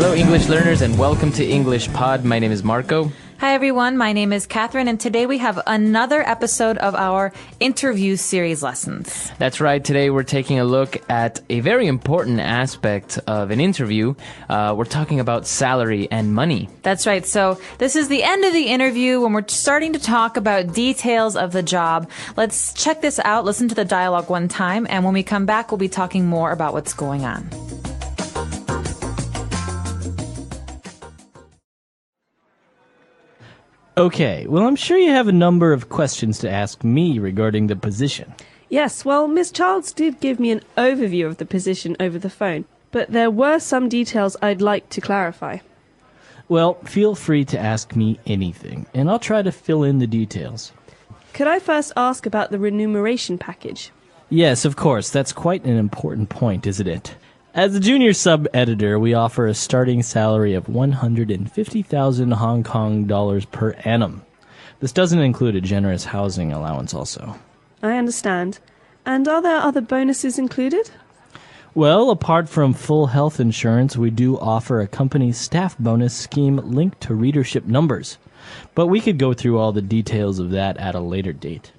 Hello, English learners, and welcome to English Pod. My name is Marco. Hi, everyone. My name is Catherine, and today we have another episode of our interview series lessons. That's right. Today we're taking a look at a very important aspect of an interview. We're talking about salary and money. That's right. So this is the end of the interview when we're starting to talk about details of the job. Let's check this out, listen to the dialogue one time, and when we come back, we'll be talking more about what's going on. Okay, well, I'm sure you have a number of questions to ask me regarding the position. Yes, well, Miss Childs did give me an overview of the position over the phone, but there were some details I'd like to clarify. Well, feel free to ask me anything, and I'll try to fill in the details. Could I first ask about the remuneration package? Yes, of course, that's quite an important point, isn't it? As a junior sub-editor, we offer a starting salary of 150,000 Hong Kong dollars per annum. This doesn't include a generous housing allowance also. I understand. And are there other bonuses included? Well, apart from full health insurance, we do offer a company staff bonus scheme linked to readership numbers. But we could go through all the details of that at a later date.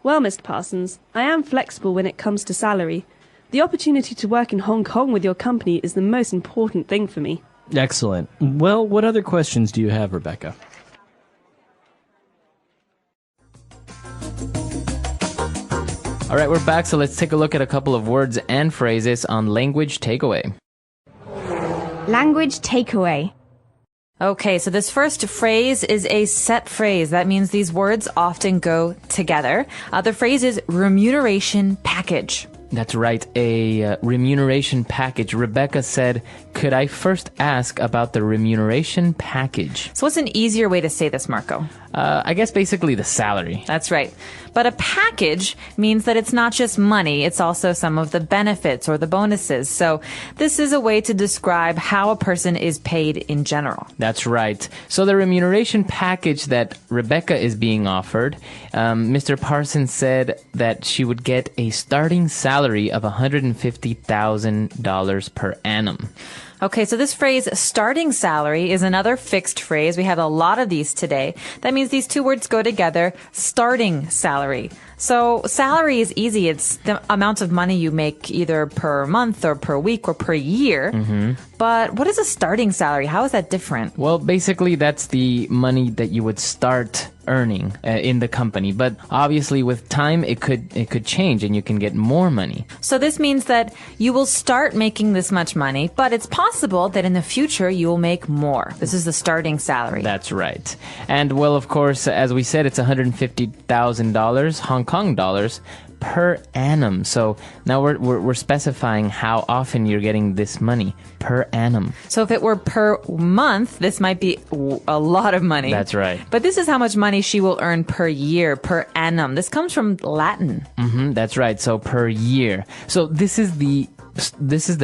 Well, Mr. Parsons, I am flexible when it comes to salary. The opportunity to work in Hong Kong with your company is the most important thing for me. Excellent. Well, what other questions do you have, Rebecca? All right, we're back, so let's take a look at a couple of words and phrases on language takeaway. Language takeaway. Okay, so this first phrase is a set phrase. That means these words often go together. The phrase is remuneration package. That's right, a remuneration package. Rebecca said, could I first ask about the remuneration package? So what's an easier way to say this, Marco? I guess basically the salary. That's right. But a package means that it's not just money, it's also some of the benefits or the bonuses. So this is a way to describe how a person is paid in general. That's right. So the remuneration package that Rebecca is being offered, Mr. Parsons said that she would get a starting salary of $150,000 per annum. Okay, so this phrase, starting salary, is another fixed phrase. We have a lot of these today. That means these two words go together, starting salary. So salary is easy. It's the amount of money you make either per month or per week or per year. Mm-hmm. But what is a starting salary? How is that different? Well, basically, that's the money that you would start earning in the company. But obviously, with time, it could change and you can get more money. So this means that you will start making this much money, but it's possible that in the future you will make more. This is the starting salary. That's right. And well, of course, as we said, it's $150,000 Hong Kong dollars per annum. So now we're specifying how often you're getting this money per annum. So if it were per month, this might be a lot of money. That's right. But this is how much money she will earn per year, per annum. This comes from Latin. Mm-hmm, that's right. So per year. So this is the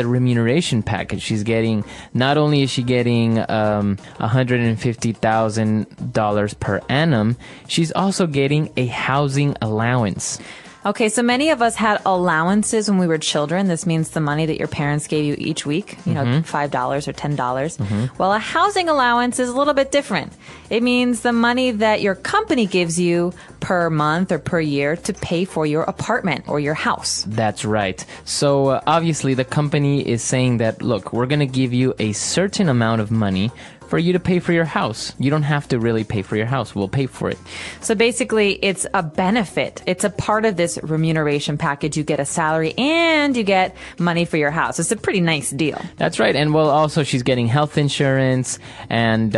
remuneration package she's getting. Not only is she getting $150,000 per annum, she's also getting a housing allowance. Okay, so many of us had allowances when we were children. This means the money that your parents gave you each week, $5 or $10. Mm-hmm. Well, a housing allowance is a little bit different. It means the money that your company gives you per month or per year to pay for your apartment or your house. That's right. So obviously the company is saying that, look, we're going to give you a certain amount of money for you to pay for your house. You don't have to really pay for your house. We'll pay for it. So basically, it's a benefit. It's a part of this remuneration package. You get a salary and you get money for your house. It's a pretty nice deal. That's right. And well, also she's getting health insurance, and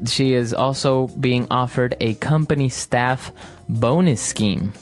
she is also being offered a company staff bonus scheme.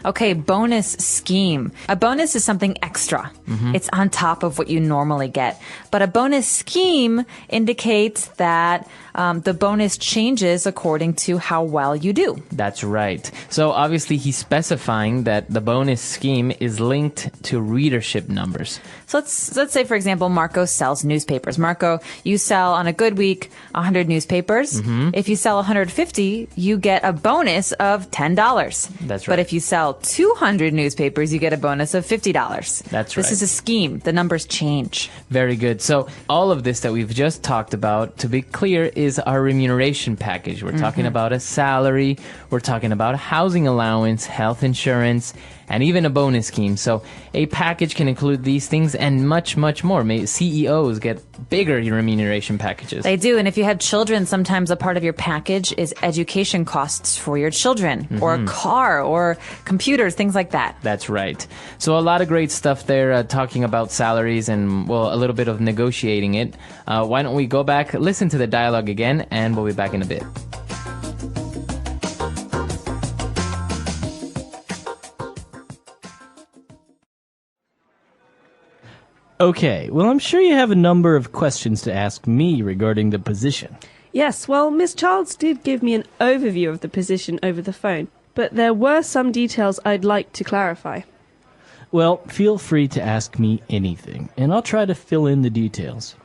Okay, bonus scheme. A bonus is something extra. Mm-hmm. It's on top of what you normally get. But a bonus scheme indicates that the bonus changes according to how well you do. That's right. So obviously he's specifying that the bonus scheme is linked to readership numbers. So let's say, for example, Marco sells newspapers. Marco, you sell on a good week 100 newspapers. Mm-hmm. If you sell 150, you get a bonus of $10. $10. That's But right. if you sell 200 newspapers, you get a bonus of $50. That's This right. is a scheme. The numbers change. Very good. So all of this that we've just talked about, to be clear, is our remuneration package. We're talking about a salary, we're talking about a housing allowance, health insurance, and even a bonus scheme. So a package can include these things and much, much more. CEOs get bigger remuneration packages. They do. And if you have children, sometimes a part of your package is education costs for your children, or a car, or computers, things like that. That's right. So a lot of great stuff there, talking about salaries and, well, a little bit of negotiating it. Why don't we go back, listen to the dialogue again, and we'll be back in a bit. Okay, well, I'm sure you have a number of questions to ask me regarding the position. Yes, well, Miss Childs did give me an overview of the position over the phone, but there were some details I'd like to clarify. Well, feel free to ask me anything, and I'll try to fill in the details.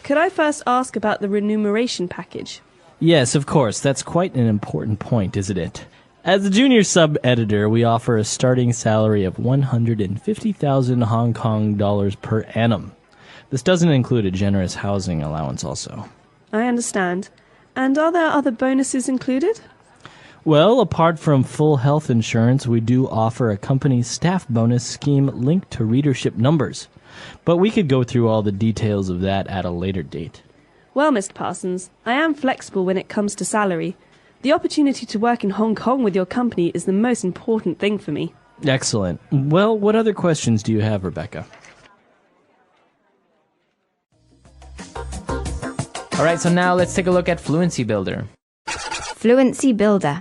Could I first ask about the remuneration package? Yes, of course, that's quite an important point, isn't it? As a junior sub-editor, we offer a starting salary of 150,000 Hong Kong dollars per annum. This doesn't include a generous housing allowance also. I understand. And are there other bonuses included? Well, apart from full health insurance, we do offer a company staff bonus scheme linked to readership numbers. But we could go through all the details of that at a later date. Well, Mr. Parsons, I am flexible when it comes to salary. The opportunity to work in Hong Kong with your company is the most important thing for me. Excellent. Well, what other questions do you have, Rebecca? All right, so now let's take a look at Fluency Builder. Fluency Builder.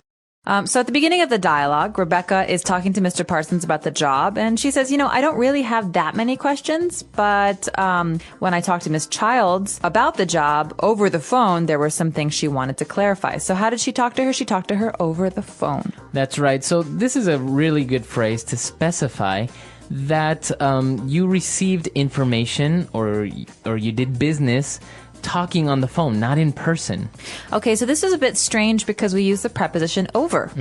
So at the beginning of the dialogue, Rebecca is talking to Mr. Parsons about the job, and she says, I don't really have that many questions, but when I talked to Miss Childs about the job over the phone, there were some things she wanted to clarify. So how did she talk to her? She talked to her over the phone. That's right. So this is a really good phrase to specify that you received information or you did business talking on the phone, not in person. Okay, so this is a bit strange because we use the preposition over.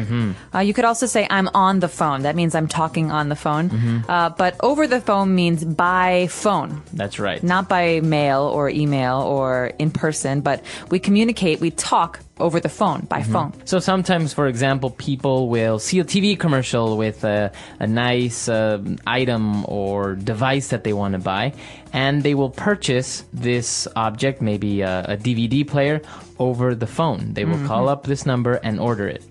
You could also say I'm on the phone. That means I'm talking on the phone. But over the phone means by phone. That's right. Not by mail or email or in person, but we communicate, we talk over the phone, by phone. So sometimes, for example, people will see a TV commercial with a nice item or device that they want to buy, and they will purchase this object, maybe a DVD player, over the phone. They will call up this number and order it.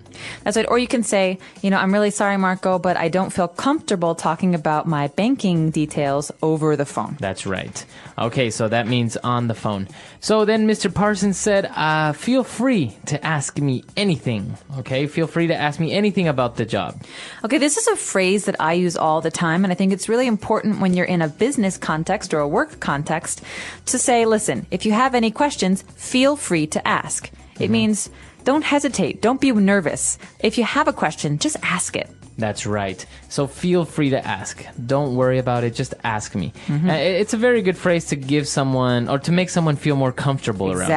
That's right. Or you can say, I'm really sorry, Marco, but I don't feel comfortable talking about my banking details over the phone. That's right. Okay, so that means on the phone. So then Mr. Parsons said, feel free to ask me anything. Okay, feel free to ask me anything about the job. Okay, this is a phrase that I use all the time, and I think it's really important when you're in a business context or a work context to say, listen, if you have any questions, feel free to ask. It means don't hesitate. Don't be nervous. If you have a question, just ask it. That's right. So feel free to ask. Don't worry about it. Just ask me. It's a very good phrase to give someone or to make someone feel more comfortable around.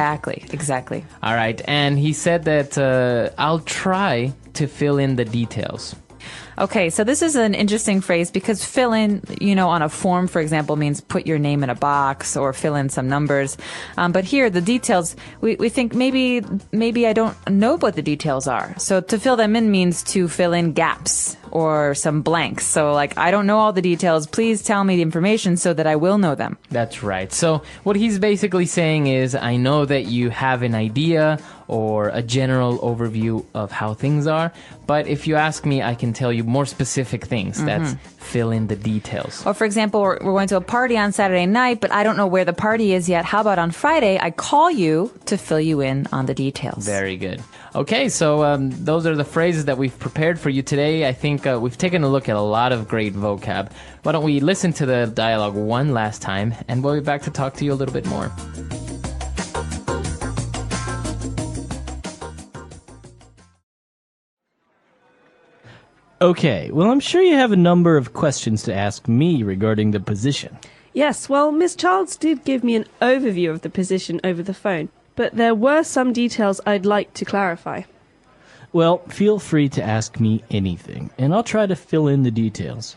Exactly. All right. And he said that I'll try to fill in the details. Okay, so this is an interesting phrase because fill in, on a form, for example, means put your name in a box or fill in some numbers. But here, the details, we think maybe I don't know what the details are. So to fill them in means to fill in gaps or some blanks. So I don't know all the details. Please tell me the information so that I will know them. That's right. So what he's basically saying is, I know that you have an idea or a general overview of how things are, but if you ask me, I can tell you more specific things. That's fill in the details. Or for example, we're going to a party on Saturday night, but I don't know where the party is yet. How about on Friday, I call you to fill you in on the details. Very good. Okay, so those are the phrases that we've prepared for you today. I think we've taken a look at a lot of great vocab. Why don't we listen to the dialogue one last time, and we'll be back to talk to you a little bit more. Okay, well, I'm sure you have a number of questions to ask me regarding the position. Yes, well, Miss Childs did give me an overview of the position over the phone, but there were some details I'd like to clarify. Well, feel free to ask me anything, and I'll try to fill in the details.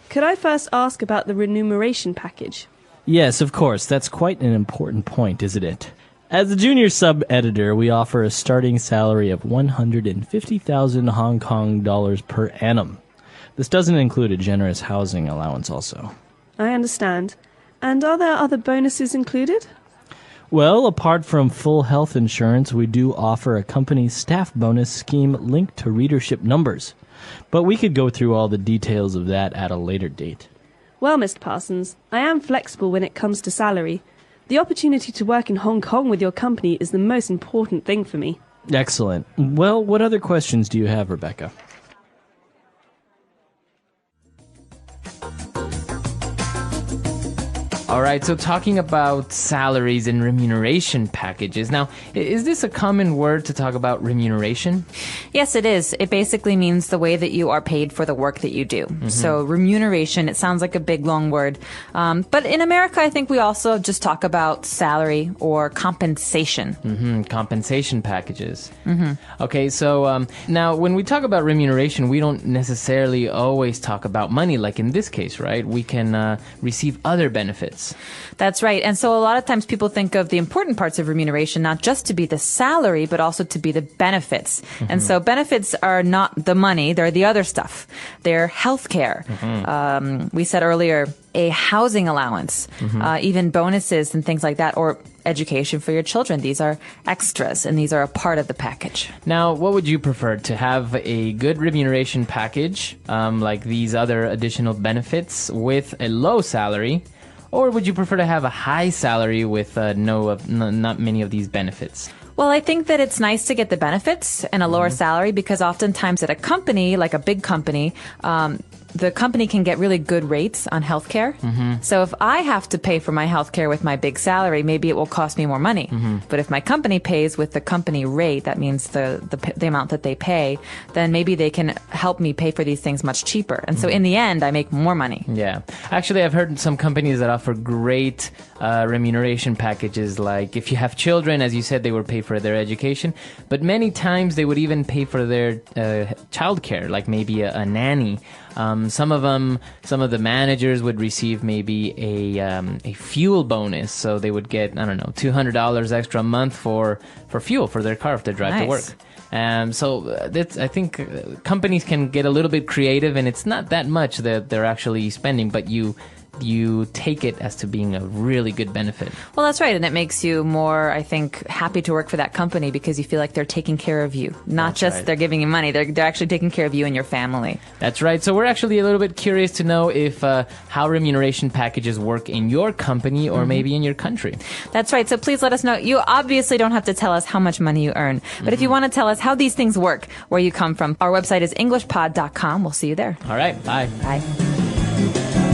Could I first ask about the remuneration package? Yes, of course. That's quite an important point, isn't it? As a junior sub-editor, we offer a starting salary of 150,000 Hong Kong dollars per annum. This doesn't include a generous housing allowance also. I understand. And are there other bonuses included? Well, apart from full health insurance, we do offer a company staff bonus scheme linked to readership numbers. But we could go through all the details of that at a later date. Well, Mr. Parsons, I am flexible when it comes to salary. The opportunity to work in Hong Kong with your company is the most important thing for me. Excellent. Well, what other questions do you have, Rebecca? All right, so talking about salaries and remuneration packages. Now, is this a common word to talk about remuneration? Yes, it is. It basically means the way that you are paid for the work that you do. So remuneration, it sounds like a big, long word. But in America, I think we also just talk about salary or compensation. Compensation packages. Okay, so now when we talk about remuneration, we don't necessarily always talk about money, like in this case, right? We can receive other benefits. That's right. And so a lot of times people think of the important parts of remuneration, not just to be the salary, but also to be the benefits. And so benefits are not the money. They're the other stuff. They're healthcare. We said earlier, a housing allowance, even bonuses and things like that, or education for your children. These are extras, and these are a part of the package. Now, what would you prefer? To have a good remuneration package, like these other additional benefits, with a low salary? Or would you prefer to have a high salary with not many of these benefits? Well, I think that it's nice to get the benefits and a lower salary because oftentimes at a company, like a big company, the company can get really good rates on healthcare. So if I have to pay for my healthcare with my big salary, maybe it will cost me more money. But if my company pays with the company rate, that means the amount that they pay, then maybe they can help me pay for these things much cheaper. And so in the end, I make more money. Yeah. Actually, I've heard some companies that offer great remuneration packages. Like if you have children, as you said, they would pay for their education. But many times they would even pay for their childcare, like maybe a nanny. Some of the managers would receive maybe a fuel bonus, so they would get, I don't know, $200 extra a month for fuel for their car if they drive to work. I think companies can get a little bit creative, and it's not that much that they're actually spending, but you take it as to being a really good benefit. Well, that's right. And it makes you more, I think, happy to work for that company because you feel like they're taking care of you. Not That's just right. they're giving you money. They're actually taking care of you and your family. That's right. So we're actually a little bit curious to know if how remuneration packages work in your company or maybe in your country. That's right. So please let us know. You obviously don't have to tell us how much money you earn. But if you want to tell us how these things work, where you come from, our website is englishpod.com. We'll see you there. All right. Bye. Bye.